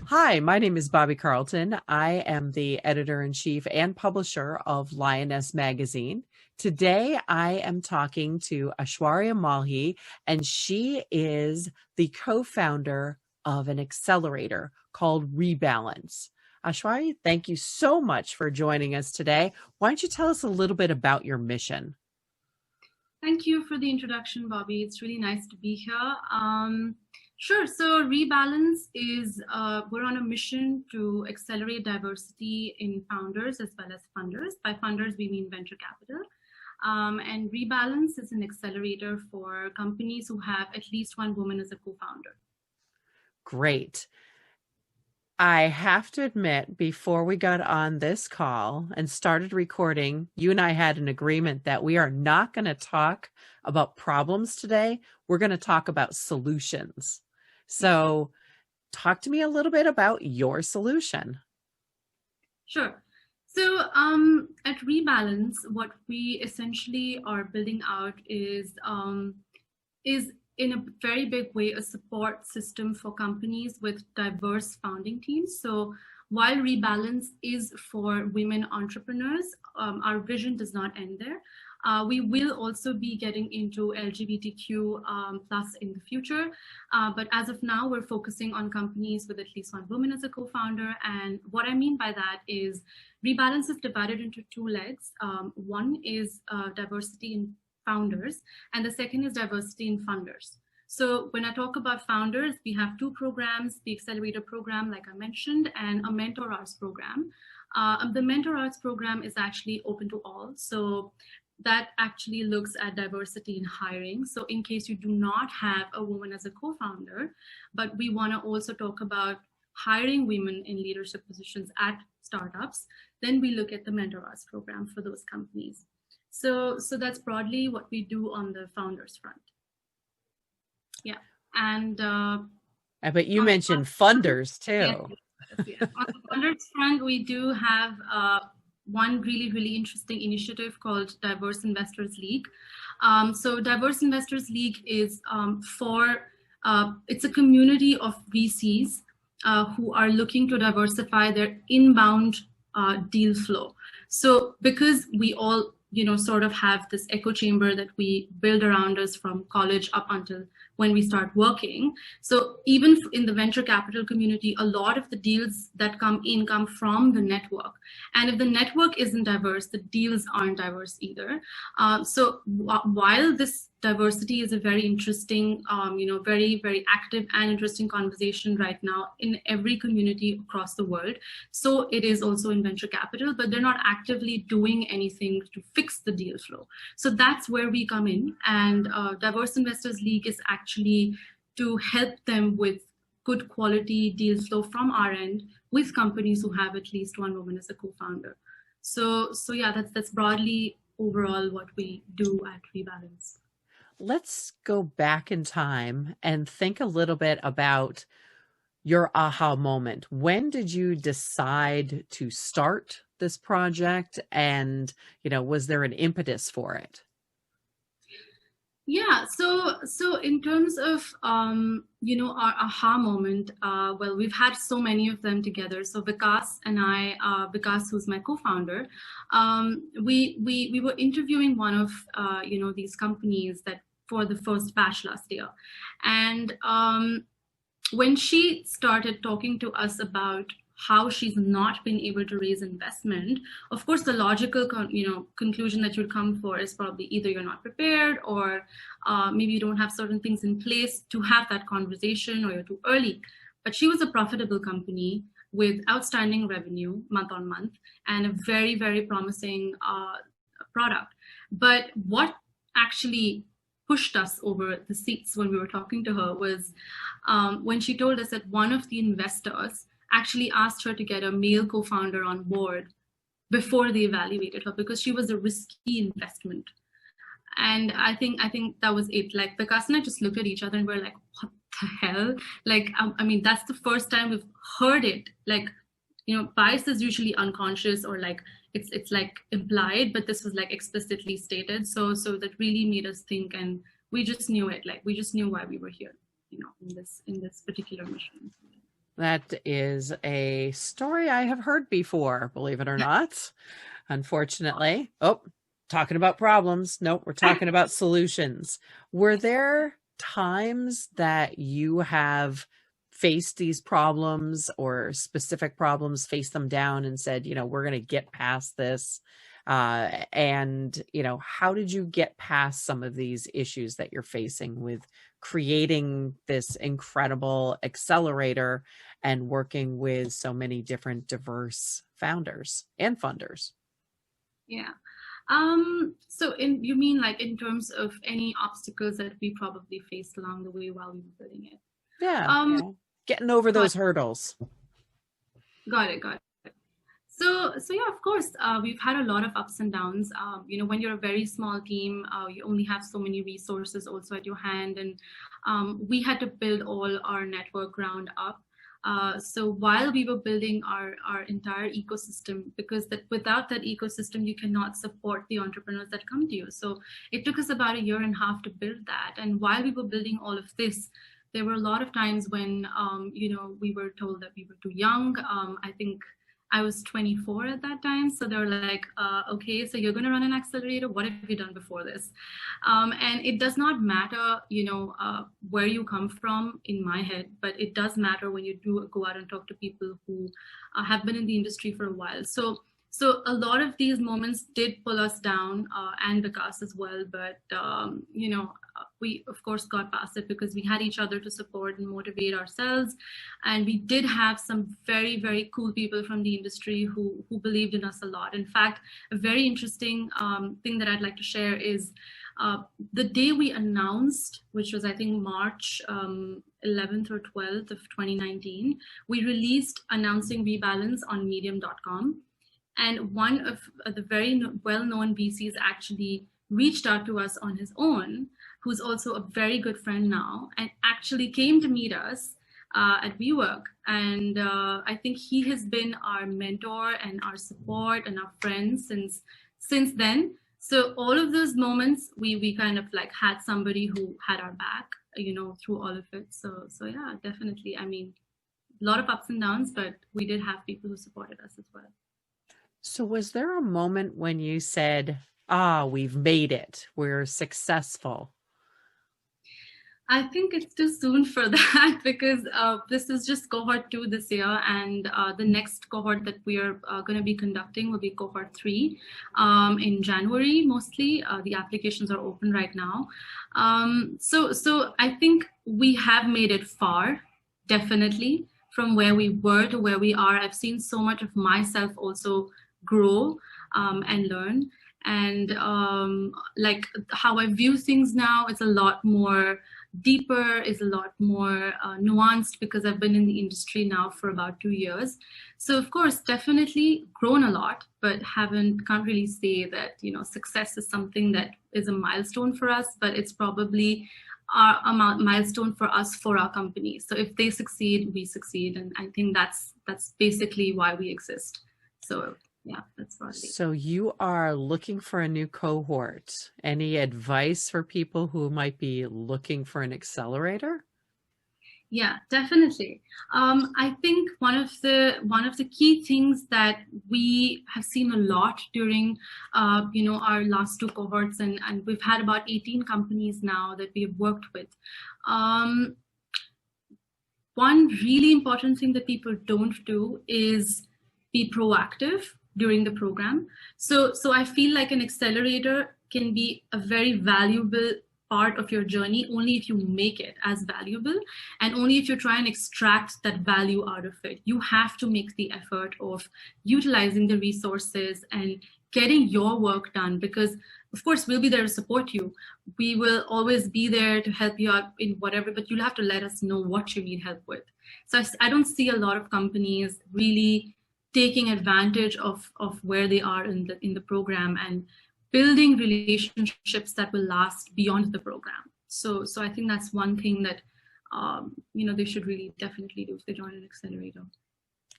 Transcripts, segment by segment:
Hi, my name is Bobby Carlton. I am the editor-in-chief and publisher of Lioness magazine. Today, I am talking to Aishwarya Malhi, and she is the co-founder of an accelerator called Rebalance. Aishwarya, thank you so much for joining us today. Why don't you tell us a little bit about your mission? Thank you for the introduction, Bobby. It's really nice to be here. Sure. So Rebalance is, we're on a mission to accelerate diversity in founders as well as funders. By funders, we mean venture capital. And Rebalance is an accelerator for companies who have at least one woman as a co-founder. Great. I have to admit, before we got on this call and started recording, you and I had an agreement that we are not going to talk about problems today. We're going to talk about solutions. So talk to me a little bit about your solution. Sure. So at Rebalance, what we essentially are building out is in a very big way a support system for companies with diverse founding teams. So while Rebalance is for women entrepreneurs, our vision does not end there. We will also be getting into LGBTQ plus in the future. But as of now, we're focusing on companies with at least one woman as a co-founder. And what I mean by that is Rebalance is divided into two legs. One is diversity in founders, and the second is diversity in funders. So when I talk about founders, we have two programs, the Accelerator program, like I mentioned, and a Mentor Arts program. The Mentor Arts program is actually open to all. So that actually looks at diversity in hiring. So in case you do not have a woman as a co-founder, but we want to also talk about hiring women in leadership positions at startups, then we look at the Mentor Arts program for those companies. So that's broadly what we do on the founders front. Yeah. And but you mentioned funders too. Yes. On the funders front, we do have one really interesting initiative called Diverse Investors League. So Diverse Investors League is it's a community of VCs who are looking to diversify their inbound deal flow. So because we all sort of have this echo chamber that we build around us from college up until when we start working. So even in the venture capital community, a lot of the deals that come from the network. And if the network isn't diverse, the deals aren't diverse either. So while this diversity is a very interesting, very active and interesting conversation right now in every community across the world. So it is also in venture capital, but they're not actively doing anything to fix the deal flow. So that's where we come in. And Diverse Investors League is actually to help them with good quality deal flow from our end with companies who have at least one woman as a co-founder. So yeah, that's broadly overall what we do at Rebalance. Let's go back in time and think a little bit about your aha moment. When did you decide to start this project? And, was there an impetus for it? Yeah, so in terms of our aha moment, well, we've had so many of them together. So Vikas and I, Vikas, who's my co-founder, we were interviewing one of these companies that for the first batch last year, and when she started talking to us about how she's not been able to raise investment, of course, the logical conclusion that you'd come for is probably either you're not prepared or maybe you don't have certain things in place to have that conversation, or you're too early. But she was a profitable company with outstanding revenue month on month and a very promising product. But what actually pushed us over the seats when we were talking to her was when she told us that one of the investors actually asked her to get a male co-founder on board before they evaluated her because she was a risky investment. And I think that was it. Like Vikas and I just looked at each other and we're like, what the hell? Like, I mean, that's the first time we've heard it. Like, bias is usually unconscious or like it's like implied, but this was like explicitly stated. So that really made us think, and we just knew it. Like we just knew why we were here, in this particular mission. That is a story I have heard before, believe it or not. Unfortunately. Oh, talking about problems. Nope, we're talking about solutions. Were there times that you have faced these problems or specific problems, faced them down and said, we're going to get past this? And, how did you get past some of these issues that you're facing with creating this incredible accelerator and working with so many different diverse founders and funders? Yeah. You mean like in terms of any obstacles that we probably faced along the way while we were building it? Yeah. Getting over got those hurdles. Got it. So yeah, of course, we've had a lot of ups and downs. When you're a very small team, you only have so many resources also at your hand, and we had to build all our network ground up. So while we were building our entire ecosystem, because without that ecosystem, you cannot support the entrepreneurs that come to you. So it took us about 1.5 years to build that. And while we were building all of this, there were a lot of times when, we were told that we were too young. I think I was 24 at that time. So they were like, okay, so you're going to run an accelerator. What have you done before this? And it does not matter, where you come from in my head, but it does matter when you do go out and talk to people who have been in the industry for a while. So a lot of these moments did pull us down, and Vikas as well. But, we, of course, got past it because we had each other to support and motivate ourselves. And we did have some very, very cool people from the industry who believed in us a lot. In fact, a very interesting thing that I'd like to share is the day we announced, which was, I think, March 11th or 12th of 2019, we released announcing Rebalance on medium.com. And one of the very well-known VCs actually reached out to us on his own, who's also a very good friend now, and actually came to meet us at WeWork. And I think he has been our mentor and our support and our friend since then. So all of those moments, we kind of like had somebody who had our back, through all of it. So yeah, definitely. I mean, a lot of ups and downs, but we did have people who supported us as well. So was there a moment when you said, we've made it, we're successful? I think it's too soon for that because this is just cohort 2 this year, and the next cohort that we are going to be conducting will be cohort 3 in January mostly. The applications are open right now. So I think we have made it far, definitely, from where we were to where we are. I've seen so much of myself also grow and learn. And like how I view things now is a lot more deeper, is a lot more nuanced because I've been in the industry now for about 2 years. So of course, definitely grown a lot, but can't really say that, success is something that is a milestone for us, but it's probably a milestone for us, for our company. So if they succeed, we succeed. And I think that's basically why we exist. So yeah, that's probably. So you are looking for a new cohort. Any advice for people who might be looking for an accelerator? Yeah, definitely. I think one of the key things that we have seen a lot during, our last 2 cohorts, and we've had about 18 companies now that we've worked with. One really important thing that people don't do is be proactive during the program. So I feel like an accelerator can be a very valuable part of your journey only if you make it as valuable, and only if you try and extract that value out of it. You have to make the effort of utilizing the resources and getting your work done, because of course we'll be there to support you. We will always be there to help you out in whatever, but you'll have to let us know what you need help with. So I don't see a lot of companies really taking advantage of where they are in the program and building relationships that will last beyond the program. So I think that's one thing that they should really definitely do if they join an accelerator.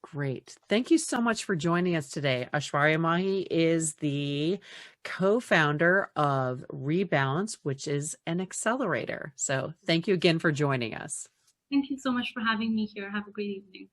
Great. Thank you so much for joining us today. Aishwarya Malhi is the co-founder of Rebalance, which is an accelerator. So thank you again for joining us. Thank you so much for having me here. Have a great evening.